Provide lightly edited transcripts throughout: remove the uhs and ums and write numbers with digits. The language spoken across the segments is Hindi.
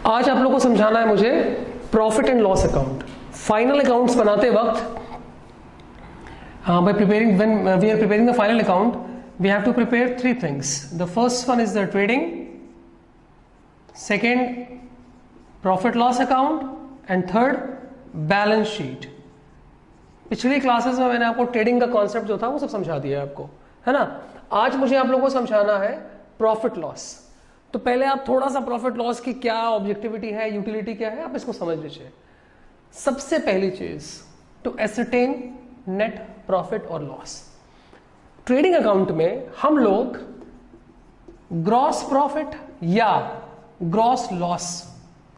आज आप लोगों को समझाना है मुझे profit and loss account. Final accounts बनाते वक्त by preparing when we are preparing the final account, we have to prepare three things. The first one is the trading, second profit loss account, and third balance sheet. पिछली क्लासेस में मैंने आपको ट्रेडिंग का कॉन्सेप्ट जो था वो सब समझा दिया है आपको, है ना। आज मुझे आप लोगों को समझाना है प्रॉफिट लॉस। तो पहले आप थोड़ा सा प्रॉफिट लॉस की क्या ऑब्जेक्टिविटी है, यूटिलिटी क्या है, आप इसको समझ लीजिए। सबसे पहली चीज, टू एसरटेन नेट प्रॉफिट और लॉस। ट्रेडिंग अकाउंट में हम लोग ग्रॉस प्रॉफिट या ग्रॉस लॉस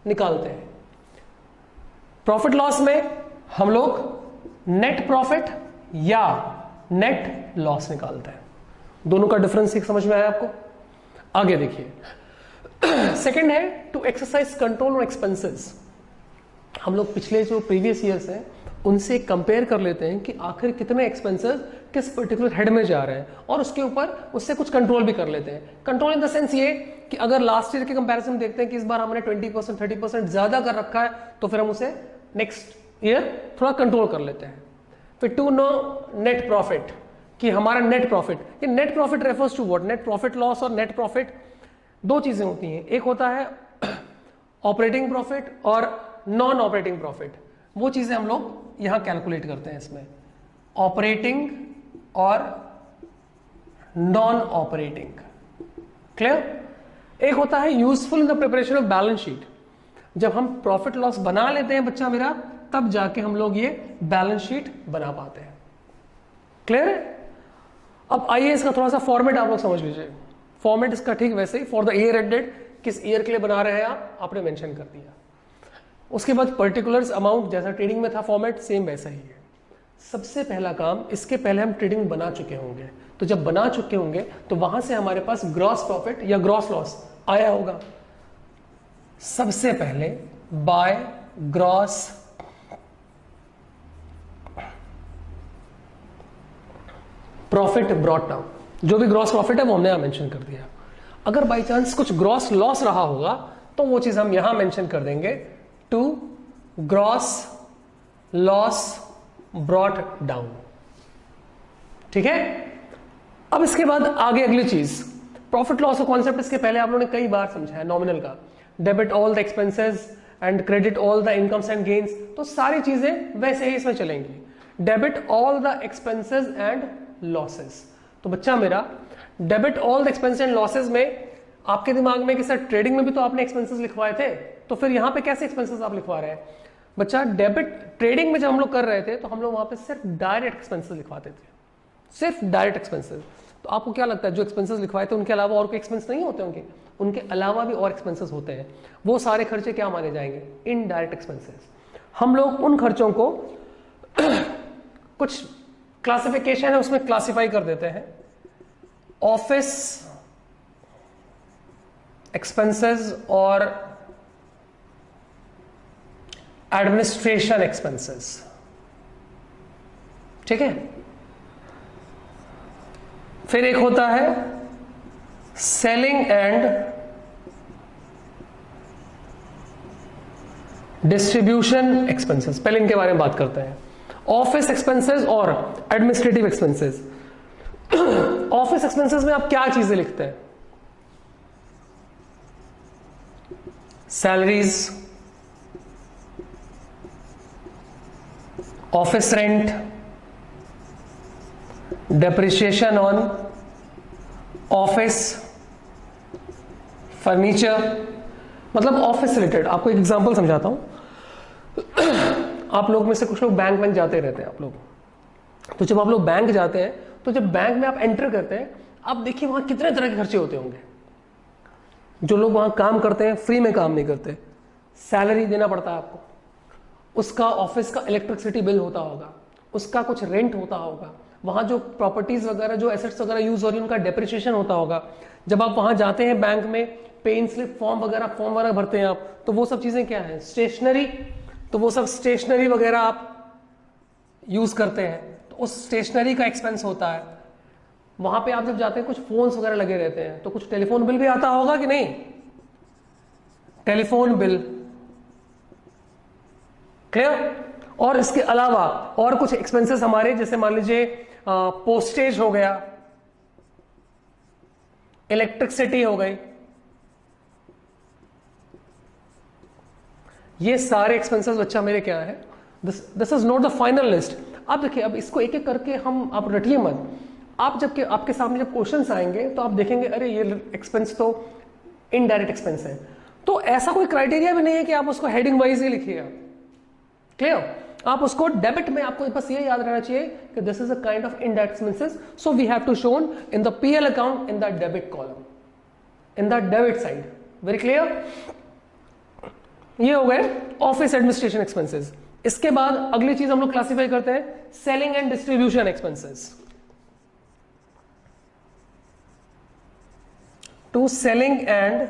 निकालते हैं। प्रॉफिट लॉस में हम लोग नेट प्रॉफिट या नेट लॉस निकालते हैं। दोनों का डिफरेंस समझ में आया आपको? आगे देखिए। सेकंड है to exercise control on expenses. हम लोग पिछले जो प्रीवियस ईयर्स हैं उनसे कंपेयर कर लेते हैं कि आखिर कितने एक्सपेंसेस किस पर्टिकुलर हेड में जा रहे हैं और उसके ऊपर उससे कुछ कंट्रोल भी कर लेते हैं। कंट्रोल इन द सेंस ये कि अगर लास्ट ईयर के कंपैरिजन देखते हैं कि इस बार हमने 20% 30% ज्यादा कर रखा है तो फिर हम उसे नेक्स्ट ईयर थोड़ा कंट्रोल कर लेते हैं। फिर टू नो नेट प्रॉफिट, कि हमारा नेट प्रॉफिट, ये net profit refers to what? Net profit loss और नेट प्रॉफिट दो चीजें होती हैं। एक होता है ऑपरेटिंग प्रॉफिट और नॉन ऑपरेटिंग प्रॉफिट। वो चीजें हम लोग यहां कैलकुलेट करते हैं इसमें, ऑपरेटिंग और नॉन ऑपरेटिंग। क्लियर? एक होता है useful in the preparation of balance sheet. जब हम प्रॉफिट लॉस बना लेते हैं बच्चा मेरा, तब जाके हम लोग ये बैलेंस शीट बना पाते हैं। क्लियर है? अब आइए इसका थोड़ा सा फॉर्मेट आप लोग समझ लीजिए। फॉर्मेट इसका ठीक वैसे ही, फॉर द ईयर एंडेड, किस ईयर के लिए बना रहे हैं आपने मेंशन कर दिया। उसके बाद पर्टिकुलर्स अमाउंट, जैसा ट्रेडिंग में था फॉर्मेट, सेम वैसा ही है। सबसे पहला काम, इसके पहले हम ट्रेडिंग बना चुके होंगे, तो जब बना चुके होंगे तो वहां से हमारे पास ग्रॉस प्रॉफिट या ग्रॉस लॉस आया होगा। सबसे पहले by gross profit brought down, जो भी ग्रॉस प्रॉफिट है वो हमने यहां मेंशन कर दिया। अगर बाई चांस कुछ ग्रॉस लॉस रहा होगा तो वो चीज हम यहां मेंशन कर देंगे, to gross loss brought down. ठीक है? अब इसके बाद आगे अगली चीज, प्रॉफिट लॉस का कॉन्सेप्ट इसके पहले आप लोगों ने कई बार समझा है, नॉमिनल का। Debit all the expenses and credit all the incomes and gains, तो सारी चीजें वैसे ही इसमें चलेंगी। Debit all the expenses and losses. तो बच्चा मेरा debit all the expenses and losses में आपके दिमाग में कि सर ट्रेडिंग में भी तो आपने एक्सपेंसेस लिखवाए थे, तो फिर यहां पे कैसे एक्सपेंसेस आप लिखवा रहे हैं? बच्चा डेबिट ट्रेडिंग में जब हम लोग कर रहे थे तो हम लोग वहां पे सिर्फ डायरेक्ट एक्सपेंसेस लिखवाते थे, सिर्फ डायरेक्ट एक्सपेंसेस। तो आपको क्या लगता है जो एक्सपेंसेस लिखवाए थे उनके अलावा और कोई एक्सपेंस नहीं होते होंगे? उनके अलावा भी और एक्सपेंसेस होते हैं। वो सारे खर्चे क्या माने जाएंगे? Indirect expenses. हम लोग उन खर्चों को कुछ क्लासिफिकेशन है उसमें क्लासिफाई कर देते हैं। ऑफिस एक्सपेंसेस और एडमिनिस्ट्रेशन एक्सपेंसेस। ठीक है? फिर एक होता है सेलिंग एंड डिस्ट्रीब्यूशन एक्सपेंसेस। पहले इनके बारे में बात करते हैं, ऑफिस एक्सपेंसेस और एडमिनिस्ट्रेटिव एक्सपेंसेस। ऑफिस एक्सपेंसेस में आप क्या चीजें लिखते हैं? Salaries, office rent, depreciation on office furniture, मतलब ऑफिस रिलेटेड। आपको एक एग्जांपल समझाता हूं। आप लोग में से कुछ लोग बैंक जाते रहते हैं आप लोग, तो जब आप लोग बैंक जाते हैं तो जब बैंक में आप एंटर करते हैं, आप देखिए वहां कितने तरह के खर्चे होते होंगे। जो लोग वहां काम करते हैं फ्री में काम नहीं करते, सैलरी देना पड़ता है आपको, उसका ऑफिस का इलेक्ट्रिसिटी बिल होता होगा, उसका कुछ रेंट होता होगा, वहां जो प्रॉपर्टीज वगैरह जो एसेट्स वगैरह यूज हो रही है उनका डेप्रिसिएशन होता होगा। जब आप वहां जाते हैं बैंक में, पे इन स्लिप फॉर्म वगैरह भरते हैं आप, तो वो सब चीजें क्या है? स्टेशनरी। तो वो सब स्टेशनरी वगैरह आप यूज करते हैं, तो उस स्टेशनरी का एक्सपेंस होता है। वहां पे आप जब जाते हैं कुछ फोन्स वगैरह लगे रहते हैं, तो कुछ टेलीफोन बिल भी आता होगा कि नहीं? Telephone bill, clear. और इसके अलावा और कुछ एक्सपेंसेस हमारे, जैसे मान लीजिए पोस्टेज हो गया, इलेक्ट्रिसिटी हो गई, ये सारे एक्सपेंसेस बच्चा मेरे क्या है, this is not the final list. अब देखिए, अब इसको एक एक करके हम, आप रटिए मत, आप जब आपके सामने जब क्वेश्चंस आएंगे तो आप देखेंगे अरे ये एक्सपेंस तो इनडायरेक्ट एक्सपेंस है, तो ऐसा कोई क्राइटेरिया भी नहीं है कि आप उसको हेडिंग वाइज ही लिखिए, क्लियर। आप उसको डेबिट में, आपको बस ये याद रहना चाहिए कि this is a kind of indirect expenses, so we have to shown in the PL account in the debit column, in the debit side, very clear. ये हो गए ऑफिस एडमिनिस्ट्रेशन एक्सपेंसेस। इसके बाद अगली चीज हम लोग क्लासिफाई करते हैं selling and distribution expenses. To selling and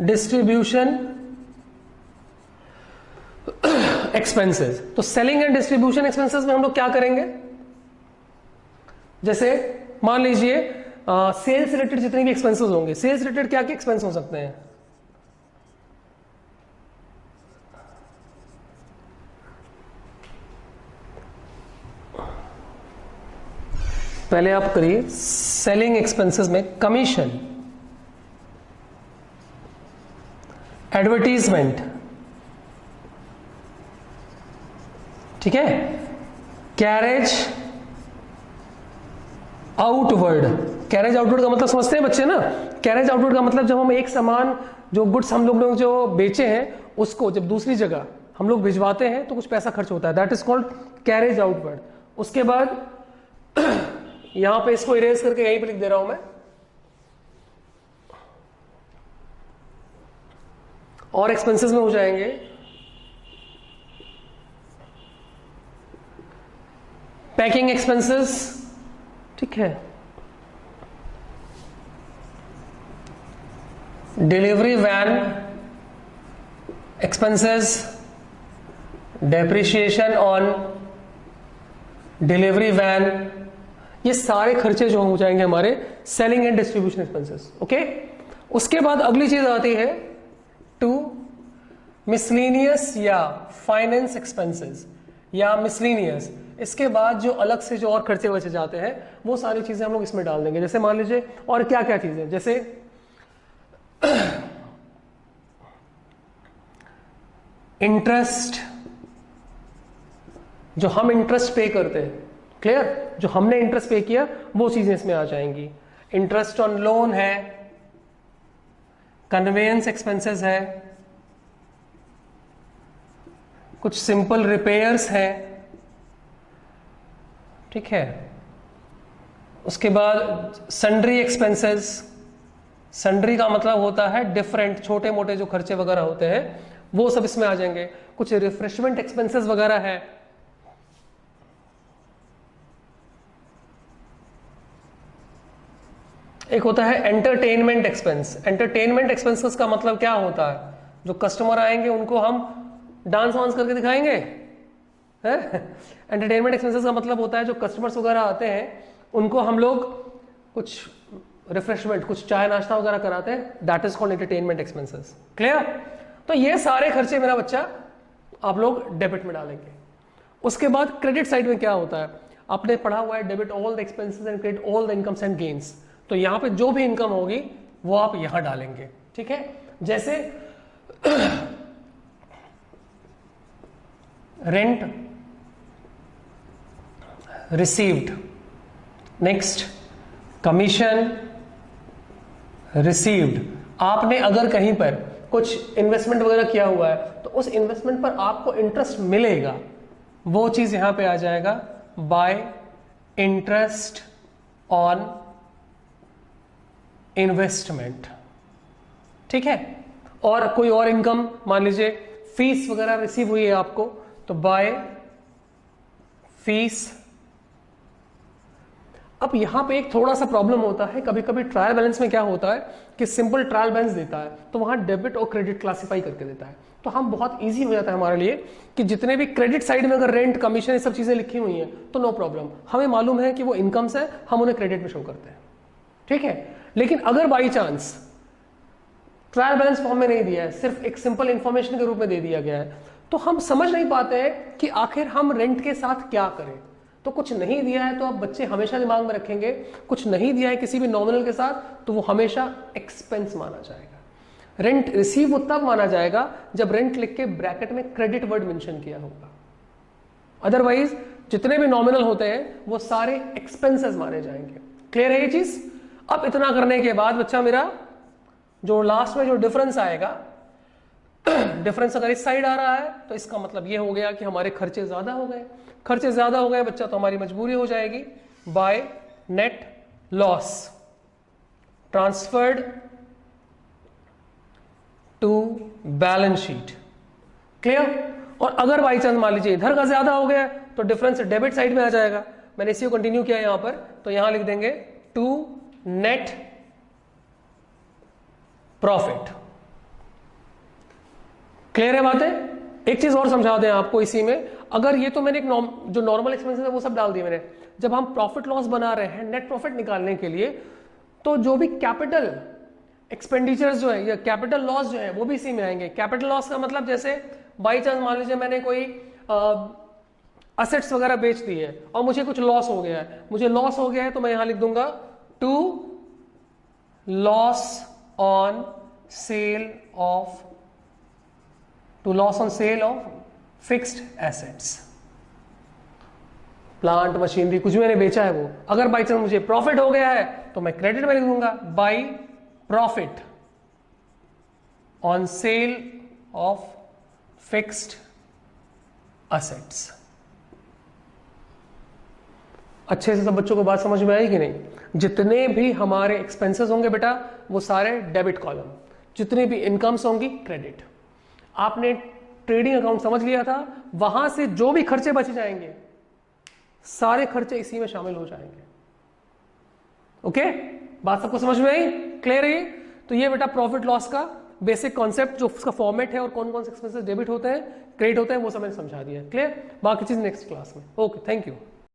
distribution expenses. तो सेलिंग एंड डिस्ट्रीब्यूशन एक्सपेंसेस में हम लोग क्या करेंगे, जैसे मान लीजिए सेल्स रिलेटेड जितने भी एक्सपेंसेस होंगे, सेल्स रिलेटेड क्या क्या एक्सपेंस हो सकते हैं, पहले आप करिए सेलिंग एक्सपेंसेस में कमीशन, एडवर्टीजमेंट, ठीक है, कैरेज आउटवर्ड। कैरेज आउटवर्ड का मतलब समझते हैं बच्चे ना, कैरेज आउटवर्ड का मतलब जब हम एक सामान, जो गुड्स हम लोग जो बेचे हैं उसको जब दूसरी जगह हम लोग भिजवाते हैं तो कुछ पैसा खर्च होता है, that is called carriage outward. उसके बाद यहां पे इसको इरेज करके यहीं पे लिख दे रहा हूं मैं, और एक्सपेंसेस में हो जाएंगे पैकिंग एक्सपेंसेस, ठीक है, delivery van expenses, depreciation on delivery van, ये सारे खर्चे जो हो जाएंगे हमारे selling and distribution expenses, okay. उसके बाद अगली चीज आती है टू मिसलीनियस या फाइनेंस एक्सपेंसेस या मिसलीनियस। इसके बाद जो अलग से जो और खर्चे बचे जाते हैं वो सारी चीजें हम लोग इसमें डाल देंगे। जैसे मान लीजिए और क्या क्या चीजें, जैसे इंटरेस्ट, जो हम इंटरेस्ट पे करते हैं, क्लियर, जो हमने इंटरेस्ट पे किया वो चीजें इसमें आ जाएंगी। इंटरेस्ट ऑन लोन है, कन्वेंस एक्सपेंसेस है, कुछ सिंपल रिपेयर्स है, ठीक है। उसके बाद सन्ड्री एक्सपेंसेस, सन्ड्री का मतलब होता है डिफरेंट, छोटे मोटे जो खर्चे वगैरह होते हैं वो सब इसमें आ जाएंगे। कुछ रिफ्रेशमेंट एक्सपेंसेस वगैरह है, एक होता है एंटरटेनमेंट एक्सपेंस। एंटरटेनमेंट एक्सपेंसेस का मतलब क्या होता है, जो कस्टमर आएंगे उनको हम डांस वांस करके दिखाएंगे, एंटरटेनमेंट एक्सपेंसेस का मतलब होता है जो कस्टमर्स वगैरह आते हैं उनको हम लोग कुछ रिफ्रेशमेंट, कुछ चाय नाश्ता वगैरह कराते हैं, that is called entertainment expenses, clear. तो ये सारे खर्चे मेरा बच्चा आप लोग डेबिट में डालेंगे। उसके बाद क्रेडिट साइड में क्या होता है, आपने पढ़ा हुआ है debit all the expenses and credit all the incomes and gains. तो यहां पे जो भी इनकम होगी वो आप यहां डालेंगे, ठीक है। जैसे rent received, next commission received. आपने अगर कहीं पर कुछ इन्वेस्टमेंट वगैरह किया हुआ है तो उस इन्वेस्टमेंट पर आपको इंटरेस्ट मिलेगा, वो चीज यहां पे आ जाएगा बाय इंटरेस्ट ऑन इन्वेस्टमेंट, ठीक है। और कोई और इनकम, मान लीजिए फीस वगैरह रिसीव हुई है आपको, तो बाय फीस। अब यहां पे एक थोड़ा सा प्रॉब्लम होता है, कभी कभी ट्रायल बैलेंस में क्या होता है कि सिंपल ट्रायल बैलेंस देता है तो वहां डेबिट और क्रेडिट क्लासिफाई करके देता है, तो हम बहुत इजी हो जाता है हमारे लिए कि जितने भी क्रेडिट साइड में अगर रेंट, कमीशन, ये सब चीजें लिखी हुई हैं तो नो प्रॉब्लम, हमें मालूम है कि वो इनकम्स है, हम उन्हें क्रेडिट में शो करते हैं, ठीक है। लेकिन अगर by chance trial balance form में नहीं दिया है, सिर्फ एक सिंपल इंफॉर्मेशन के रूप में दे दिया गया है, तो हम समझ नहीं पाते हैं कि आखिर हम रेंट के साथ क्या करें। तो कुछ नहीं दिया है तो अब बच्चे हमेशा दिमाग में रखेंगे, कुछ नहीं दिया है किसी भी नॉमिनल के साथ तो वो हमेशा एक्सपेंस माना जाएगा। रेंट रिसीव तब माना जाएगा जब रेंट लिख के ब्रैकेट में क्रेडिट वर्ड मेंशन किया होगा, अदरवाइज जितने भी नॉमिनल होते हैं वो सारे एक्सपेंसेस माने जाएंगे। क्लियर है ये चीज? अब इतना करने के बाद बच्चा मेरा जो लास्ट में जो डिफरेंस आएगा, डिफरेंस अगर इस साइड आ रहा है तो इसका मतलब ये हो गया कि हमारे खर्चे ज्यादा हो गए। खर्चे ज्यादा हो गए बच्चा तो हमारी मजबूरी हो जाएगी by net loss transferred to balance sheet. Clear? और अगर बाई चांस मान लीजिए इधर का ज्यादा हो गया तो डिफरेंस डेबिट साइड में आ जाएगा। मैंने इसी को कंटिन्यू किया यहां पर, तो यहां लिख देंगे टू नेट प्रॉफिट। क्लियर है बातें? एक चीज और समझा दें आपको इसी में, अगर ये तो मैंने एक जो नॉर्मल एक्सपेंसेस है वो सब डाल दिए मैंने, जब हम प्रॉफिट लॉस बना रहे हैं नेट प्रॉफिट निकालने के लिए, तो जो भी कैपिटल एक्सपेंडिचर्स जो है या कैपिटल लॉस जो है वो भी इसी में आएंगे। कैपिटल लॉस का मतलब जैसे बाई चांस मान लीजिए मैंने कोई असेट्स वगैरह बेच दी है और मुझे कुछ लॉस हो गया है, मुझे लॉस हो गया है तो मैं यहां लिख दूंगा to loss on sale of fixed assets. Plant machinery कुछ भी मैंने बेचा है वो, अगर बाई चांस मुझे प्रॉफिट हो गया है तो मैं क्रेडिट में लिख दूंगा by profit on sale of fixed assets. अच्छे से सब बच्चों को बात समझ में आई कि नहीं? जितने भी हमारे एक्सपेंसेस होंगे बेटा वो सारे डेबिट कॉलम, जितनी भी इनकम्स होंगी क्रेडिट। आपने ट्रेडिंग अकाउंट समझ लिया था, वहां से जो भी खर्चे बच जाएंगे सारे खर्चे इसी में शामिल हो जाएंगे। ओके? बात सबको समझ में आई? क्लियर है? तो ये बेटा प्रॉफिट लॉस का बेसिक कॉन्सेप्ट, जो उसका फॉर्मेट है और कौन कौन से एक्सपेंसेस डेबिट होते हैं क्रेडिट होते हैं वो सब मैंने समझा दिया है। क्लियर? बाकी चीज नेक्स्ट क्लास में। Okay, thank you.